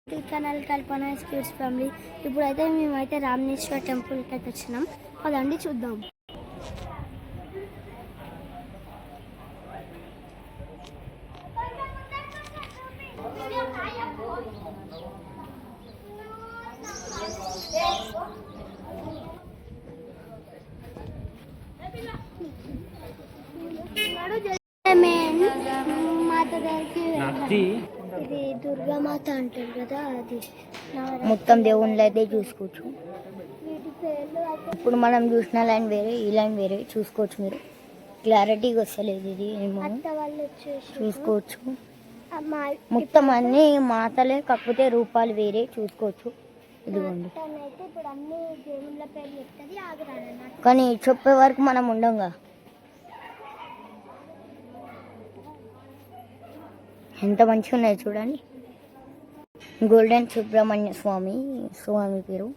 Channel కల్పన kids family. ఇప్పుడైతే మేమైతే రామేశ్వర టెంపుల్కి అయితే వచ్చినాం. అదండి చూద్దాం. మాత గారికి ఇది దుర్గామాత అంటారు కదా, అది మొత్తం దేవుళ్ళు అయితే చూసుకోవచ్చు. ఇప్పుడు మనం చూసిన లైన్ వేరే, ఈ లైన్ వేరే చూసుకోవచ్చు. మీరు క్లారిటీగా వస్తలేదు, ఇది ఏమో చూసుకోవచ్చు. మొత్తం అన్ని మాతలే, కాకపోతే రూపాలు వేరే చూసుకోవచ్చు. ఇదిగోండి, కానీ చెప్పే వరకు మనం ఉండంగా. ఎంత మంచిగా ఉన్నాయి చూడండి. గోల్డెన్ సుబ్రహ్మణ్య స్వామి, స్వామి పేరు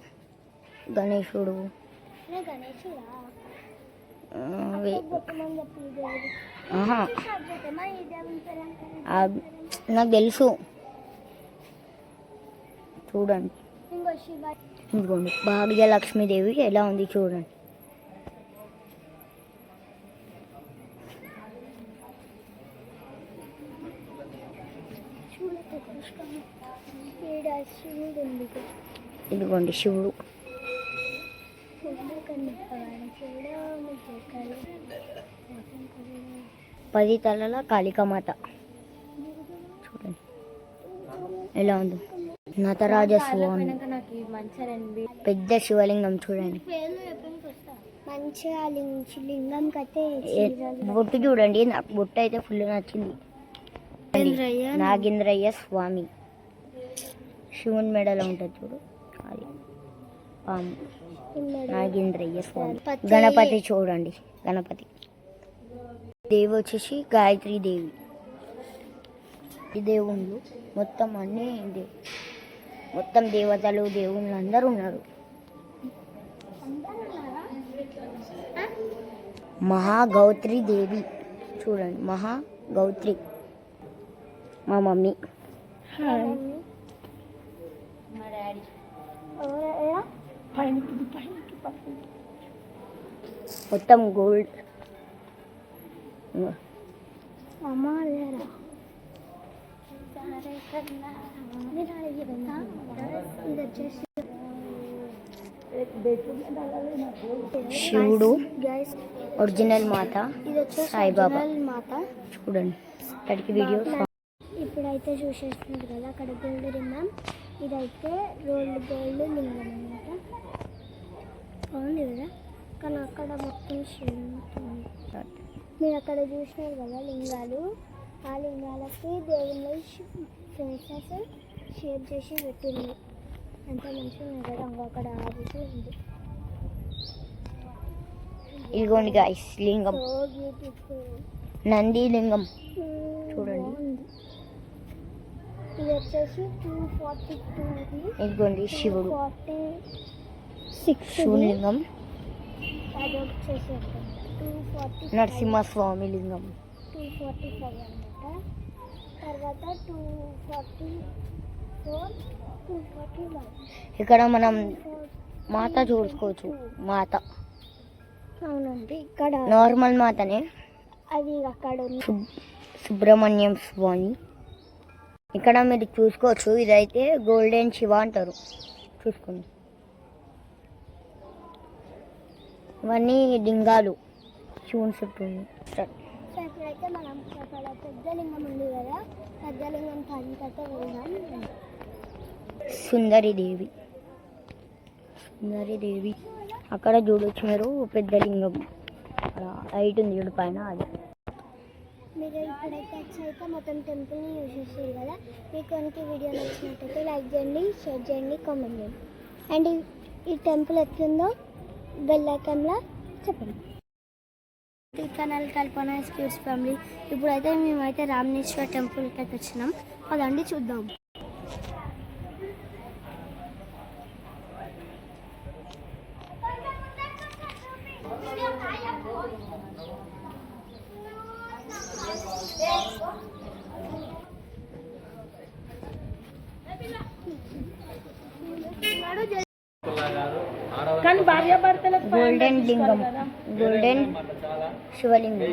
గణేశుడు. నాకు తెలుసు, చూడండి. ఇదిగోండి భాగ్యలక్ష్మీదేవి ఎలా ఉంది చూడండి. ఇదిగోండి శివుడు. 10 తలల కాళికామాత చూడండి ఎలా ఉంది. నటరాజ స్వామి, పెద్ద శివలింగం చూడండి. బొట్టు చూడండి, నాకు బొట్టు అయితే ఫుల్ నచ్చింది. నాగేంద్రయ్య స్వామి, శివుని మెడలో ఉంటుంది చూడు, అది పాము. నాగేంద్రయ్య స్వామి. గణపతి చూడండి, గణపతి. దేవి వచ్చేసి గాయత్రీ దేవి. ఈ దేవుళ్ళు మొత్తం అన్నీ మొత్తం దేవతలు దేవుళ్ళు అందరూ ఉన్నారు. మహాగౌత్రి దేవి చూడండి, మహాగౌత్రి మా మమ్మీ. మొత్తం గోల్డ్. శివుడు, ఒరిజినల్ మాత, సాయిబాబా చూడండి. ఇక్కడికి వీడియో ఇప్పుడైతే చూసేస్తున్నారు కదా, అక్కడ గోల్డ్ లింగం, ఇదైతే రోల్డ్ గోల్డ్ లింగం అనమాట. బాగుంది కదా, కానీ అక్కడ మొత్తం మీరు అక్కడ చూసినారు కదా లింగాలు, ఆ లింగాలకి దేవుళ్ళ ఫేసెస్ షేప్ చేసి పెట్టింది. అంత మంచిగా ఉంది కదా, అక్కడ ఆదికి ఉంది. ఇదిగోండి గాయ్స్ లింగం, నంది లింగం చూడండి. ఇది వచ్చేసి 242. ఇదిగోండి శివుడు, శివలింగం. అది వచ్చేసి నరసింహస్వామి లింగం 245 అనమాట. తర్వాత 244, 241. ఇక్కడ మనం మాత చూసుకోవచ్చు. మాత అవునండి, ఇక్కడ నార్మల్ మాతనే, అది అక్కడ సుబ్రహ్మణ్యం స్వామి. ఇక్కడ మీరు చూసుకోవచ్చు, ఇదైతే గోల్డెన్ శివ అంటారు. చూసుకోండి, ఇవన్నీ లింగాలు శివుని చుట్టూ. ఇప్పుడైతే మనం అక్కడ పెద్ద లింగం ఉంది కదా, పెద్ద లింగం పైనకైతే వెళ్దాం. సుందరిదేవి అక్కడ చూడొచ్చు మీరు, పెద్ద లింగం హైట్ ఉంది చూడు పైన. అది మీరు ఇప్పుడైతే అయితే మొత్తం టెంపుల్ని యూజ్ చేస్తారు కదా. మీకు కనుక వీడియో నచ్చినట్టయితే లైక్ చేయండి, షేర్ చేయండి, కామెంట్ చేయండి. అండ్ ఈ టెంపుల్ ఎట్లుందో బెల్ ఐకాన్లో చెప్పండి. ఛానల్ కల్పన కిడ్స్ ఫ్యామిలీ. ఇప్పుడైతే మేమైతే రామేశ్వర టెంపుల్కి అయితే వచ్చినాం. అదండి చూద్దాం. కానీ భార్యాభర్తలకు గోల్డెన్ లింగం, గోల్డెన్ శివలింగం,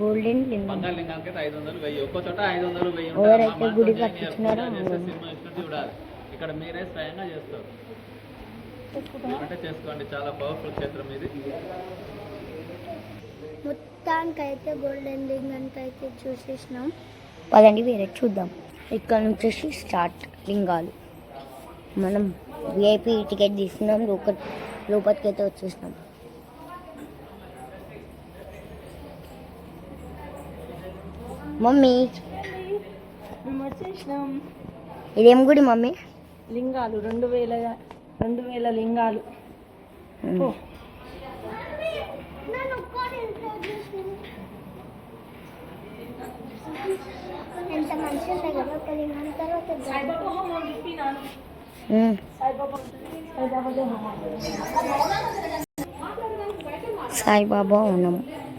గోల్డెన్ లింగం. ఎవరైతే గుడి కట్టించినారో చూడాలి. ఇక్కడ మీరే స్వయంగా చేస్తారు అంటే చేసుకోండి. చాలా పవర్ఫుల్ క్షేత్రం ఇది. మొత్తానికైతే గోల్డెన్ లింగానికి అయితే చూసేసినాం. పదండి వేరే చూద్దాం. ఇక్కడ నుంచి స్టార్ట్ లింగాలు. మనం విఐపి టికెట్ తీసుకున్నాం, లోపలికి అయితే వచ్చేసినాం. మమ్మీ మేము వచ్చేసినాం. ఇదేం గుడి మమ్మీ? లింగాలు 2000 లింగాలు. ఓ, ఎంత మంచిగా ఉంటాయి కదా ఒక లింగం తర్వాత సాయిబాబా హోమం చెప్పినాను. సాయిబాబా ఉన్నాం,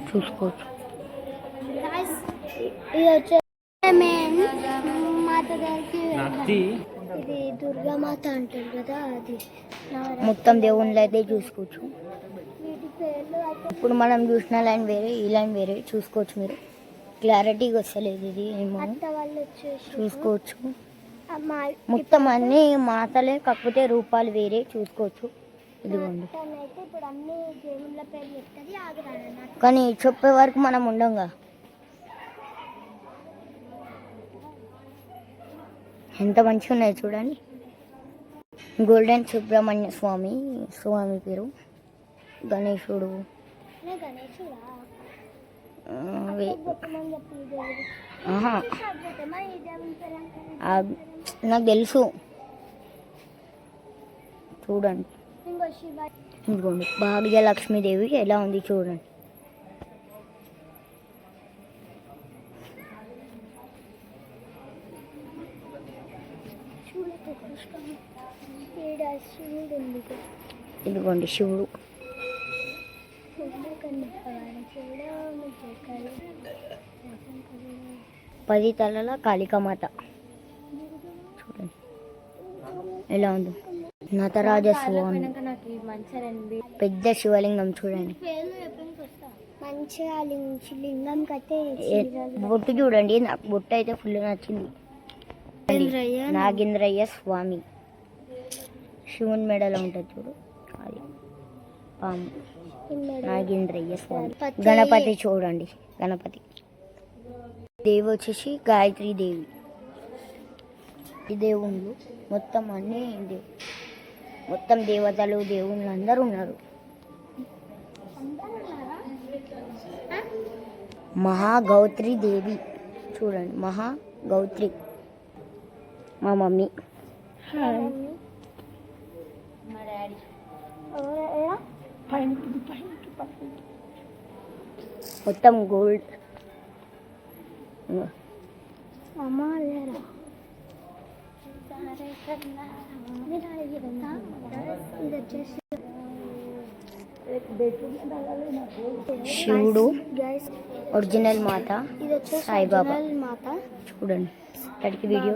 చూసుకోవచ్చు. ఇది వచ్చే మాత గారికి ఇది దుర్గామాత అంటారు కదా, అది మొత్తం దేవుళ్ళు అయితే చూసుకోవచ్చు. వీటి పేర్లు అయితే ఇప్పుడు మనం చూసిన లైన్ వేరే, ఈ లైన్ వేరే, చూసుకోవచ్చు మీరు. క్లారిటీగా వస్తలేదు ఇది ఏమో, అత్త వాళ్ళు వచ్చేసి చూసుకోవచ్చు. మొత్తం అన్ని మాతలే, కాకపోతే రూపాలు వేరే, చూసుకోవచ్చు. ఇదిగోండి. అయితే ఇప్పుడు అన్ని దేవుళ్ళ పేర్లు చెప్తుంది ఆగురాడు. కానీ చెప్పే వరకు మనం ఉండంగా. ఎంత మంచిగా ఉన్నాయి చూడండి. గోల్డెన్ సుబ్రహ్మణ్య స్వామి, స్వామి పేరు. గణేశుడు, గణేశుడా ఆహా, నాకు తెలుసు. చూడండి, ఇదిగోండి భాగ్యలక్ష్మీదేవి ఎలా ఉంది చూడండి. ఇదిగోండి శివుడు. 10 తలల కాళికామాత చూడండి ఎలా ఉందో. నటరాజ స్వామి, పెద్ద శివలింగం చూడండి. మంచిగా లింగం కట్టే బొట్టు చూడండి, నాకు బొట్టు అయితే ఫుల్ నచ్చింది. నాగేంద్రయ్య స్వామి, శివుని మెడలో ఉంటుంది చూడు, అది పాము. నాగేంద్రయ్య స్వామి. గణపతి చూడండి, గణపతి. దేవి వచ్చేసి గాయత్రీ దేవి. ఈ దేవుళ్ళు మొత్తం అన్నీ మొత్తం దేవతలు దేవుళ్ళు అందరూ ఉన్నారు. మహాగౌత్రి దేవి చూడండి, మహాగౌత్రి మా మమ్మీ. మా డాడీ మొత్తం గోల్డ్. అమ్మ లేరా ఇది వచ్చేసి శివుడు, ఒరిజినల్ మాత ఇది వచ్చేసి సాయిబాబా మాత. చూడండి. ఇక్కడికి వీడియో